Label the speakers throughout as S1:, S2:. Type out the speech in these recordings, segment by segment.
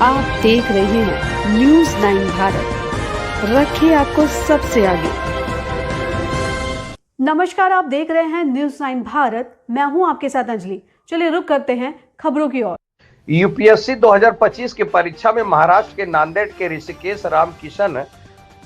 S1: आप देख रहे हैं न्यूज़ 9 भारत, रखिए आपको सबसे आगे।
S2: नमस्कार, आप देख रहे हैं न्यूज़ 9 भारत। मैं हूं आपके साथ अंजलि। चलिए रुक करते हैं खबरों की ओर।
S3: यूपीएससी 2025 की परीक्षा में महाराष्ट्र के नांदेड़ के ऋषिकेश रामकिशन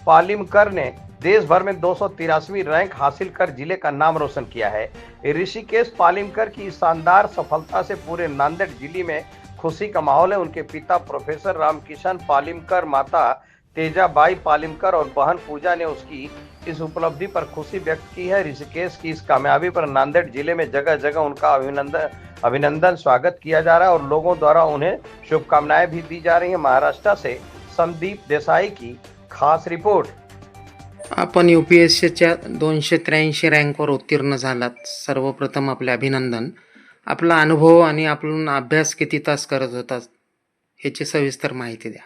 S3: पालिमकर ने देश भर में 283वीं रैंक हासिल कर जिले का नाम रोशन किया है। ऋषिकेश पालिमकर की शानदार सफलता से पूरे नांदेड़ जिले में खुशी का माहौल है। उनके पिता प्रोफेसर रामकिशन पालिमकर, माता तेजाबाई पालिमकर और बहन पूजा ने उसकी इस उपलब्धि पर खुशी व्यक्त की है। ऋषिकेश की इस कामयाबी पर नांदेड़ जिले में जगह जगह उनका अभिनंदन स्वागत किया जा रहा है और लोगों द्वारा उन्हें शुभकामनाएं भी दी जा रही हैं। महाराष्ट्र से संदीप देसाई की खास रिपोर्ट।
S4: आपण UPSCच्या 283 रँकवर उत्तीर्ण झालात. सर्वप्रथम आपले अभिनंदन. आपला अनुभव आणि आपण अभ्यास किती तास करत होता ह्याची सविस्तर माहिती द्या.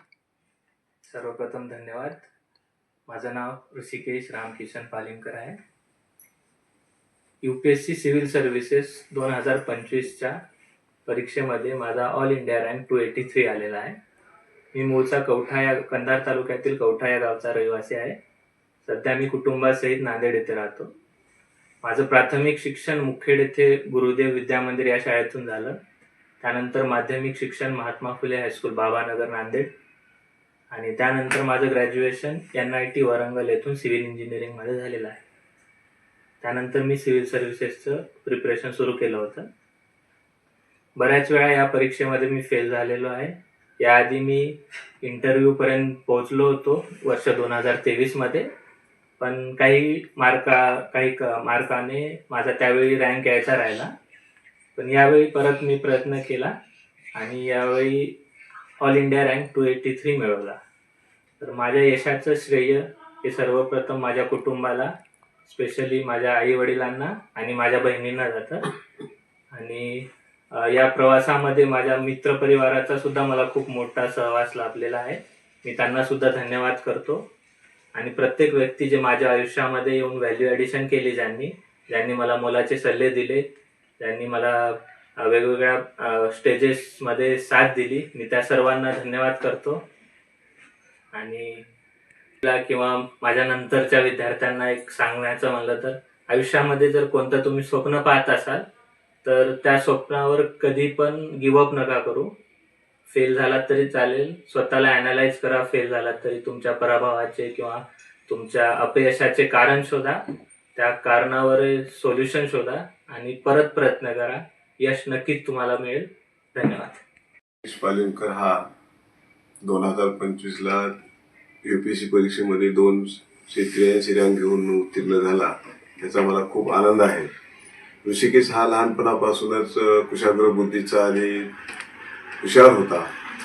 S5: सर्वप्रथम धन्यवाद. माझं नाव ऋषिकेश रामकिशन पालिमकर आहे. UPSC सिव्हिल सर्व्हिसेस 2025च्या परीक्षेमध्ये माझा ऑल इंडिया रँक 283 आलेला आहे. मी मूळचा कवठा या कंधार तालुक्यातील कवठा या गावचा रहिवासी आहे. सध्या मी कुटुंबासहित नांदेड येथे राहतो. माझं प्राथमिक शिक्षण मुखेड येथे गुरुदेव विद्या मंदिर या शाळेतून झालं. त्यानंतर माध्यमिक शिक्षण महात्मा फुले हायस्कूल बाबानगर नांदेड आणि त्यानंतर माझं ग्रॅज्युएशन NIT वरंगल येथून सिव्हिल इंजिनिअरिंगमध्ये झालेलं आहे. त्यानंतर मी सिव्हिल सर्व्हिसेसचं प्रिपरेशन सुरू केलं होतं. बऱ्याच वेळा या परीक्षेमध्ये मी फेल झालेलो आहे. याआधी मी इंटरव्ह्यूपर्यंत पोहोचलो होतो वर्ष 2023मध्ये, पण काही मार्काने माझा त्यावेळी रँक यायचा राहिला. पण यावेळी परत मी प्रयत्न केला आणि यावेळी ऑल इंडिया रँक 283 मिळवला. तर माझ्या यशाचं श्रेय हे सर्वप्रथम माझ्या कुटुंबाला, स्पेशली माझ्या आईवडिलांना आणि माझ्या बहिणींना जातं. आणि या प्रवासामध्ये माझ्या मित्रपरिवाराचा सुद्धा मला खूप मोठा सहवास लाभलेला आहे. मी त्यांना सुद्धा धन्यवाद करतो. आणि प्रत्येक व्यक्ती जे माझ्या आयुष्यामध्ये येऊन व्हॅल्यू ॲडिशन केली, ज्यांनी मला मोलाचे सल्ले दिले, ज्यांनी मला वेगवेगळ्या स्टेजेसमध्ये साथ दिली, मी त्या सर्वांना धन्यवाद करतो. आणि किंवा माझ्या नंतरच्या विद्यार्थ्यांना एक सांगण्याचं म्हणलं तर, आयुष्यामध्ये जर कोणतं तुम्ही स्वप्न पाहत असाल तर त्या स्वप्नावर कधी पण गिवअप नका करू. फेल झालात तरी चालेल, स्वतःला ॲनालाइज करा. फेल झालात तरी तुमच्या पराभवाचे किंवा तुमच्या अपयशाचे कारण शोधा, त्या कारणावर सोल्युशन शोधा आणि परत प्रयत्न करा. यश नक्कीच तुम्हाला मिळेल. धन्यवाद.
S6: पालिमकर हा 2025ला UPSC परीक्षेमध्ये 283 रँक घेऊन उत्तीर्ण झाला. त्याचा मला खूप आनंद आहे. ऋषिकेश हा लहानपणापासूनच कुशाग्र बुद्धीचा आणि हुशार होता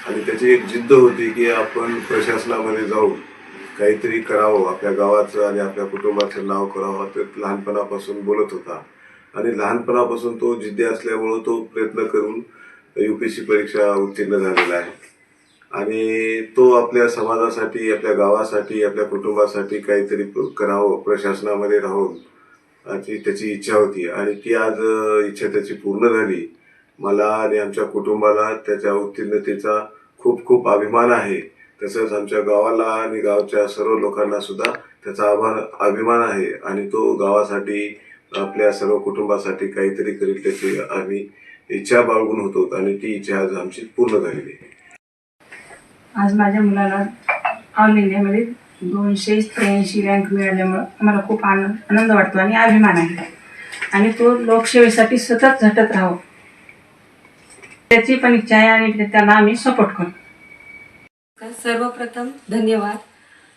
S6: आणि त्याची एक जिद्द होती की आपण प्रशासनामध्ये जाऊन काहीतरी करावं, आपल्या गावाचं आणि आपल्या कुटुंबाचं नाव करावं. ते लहानपणापासून बोलत होता आणि लहानपणापासून तो जिद्दी असल्यामुळं तो प्रयत्न करून UPSC परीक्षा उत्तीर्ण झालेला आहे. आणि तो आपल्या समाजासाठी, आपल्या गावासाठी, आपल्या कुटुंबासाठी काहीतरी करावं, प्रशासनामध्ये राहून अशी त्याची इच्छा होती आणि ती आज इच्छा त्याची पूर्ण झाली. मला आणि आमच्या कुटुंबाला त्याच्या उत्तीर्णतेचा खूप खूप अभिमान आहे. तसंच आमच्या गावाला आणि गावच्या सर्व लोकांना सुद्धा त्याचा अभिमान आहे आणि तो गावासाठी, आपल्या सर्व कुटुंबासाठी काहीतरी करेल त्याची आम्ही इच्छा बाळगून होतो आणि ती इच्छा आज आमची पूर्ण झालेली आहे.
S7: आज माझ्या मुलाला ऑल इंडियामध्ये 283 रँक मिळाल्यामुळं आम्हाला खूप आनंद वाटतो आणि अभिमान आहे. आणि तो लोकसेवेसाठी सतत झटत राहावं त्याची पण इच्छा आहे आणि त्याला आम्ही सपोर्ट करू.
S8: सर्वप्रथम धन्यवाद.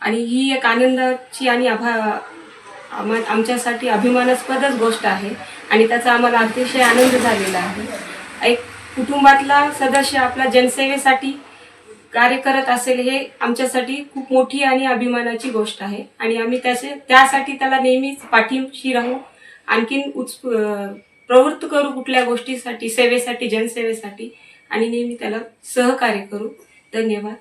S8: आणि ही एक आनंदाची आणि आमच्यासाठी अभिमानास्पदच गोष्ट आहे आणि त्याचा आम्हाला अतिशय आनंद झालेला आहे. एक कुटुंबातला सदस्य आपला जनसेवेसाठी कार्य करत असेल हे आमच्यासाठी खूप मोठी आणि अभिमानाची गोष्ट आहे. आणि आम्ही त्यासाठी त्याला नेहमीच पाठीशी राहू, आणखीन प्रवृत्त करू कुठल्या गोष्टीसाठी, सेवेसाठी, जनसेवेसाठी, आणि नेहमी त्याला सहकार्य करू. धन्यवाद.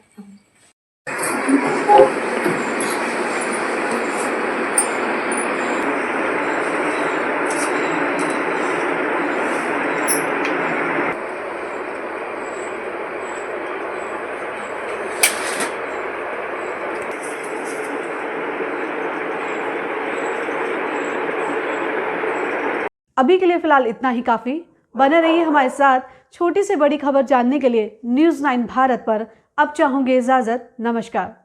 S2: अभी के लिए फिलहाल इतना ही काफ़ी। बने रहिए हमारे साथ। छोटी से बड़ी खबर जानने के लिए न्यूज़ 9 भारत पर अब चाहूँगी इजाज़त। नमस्कार।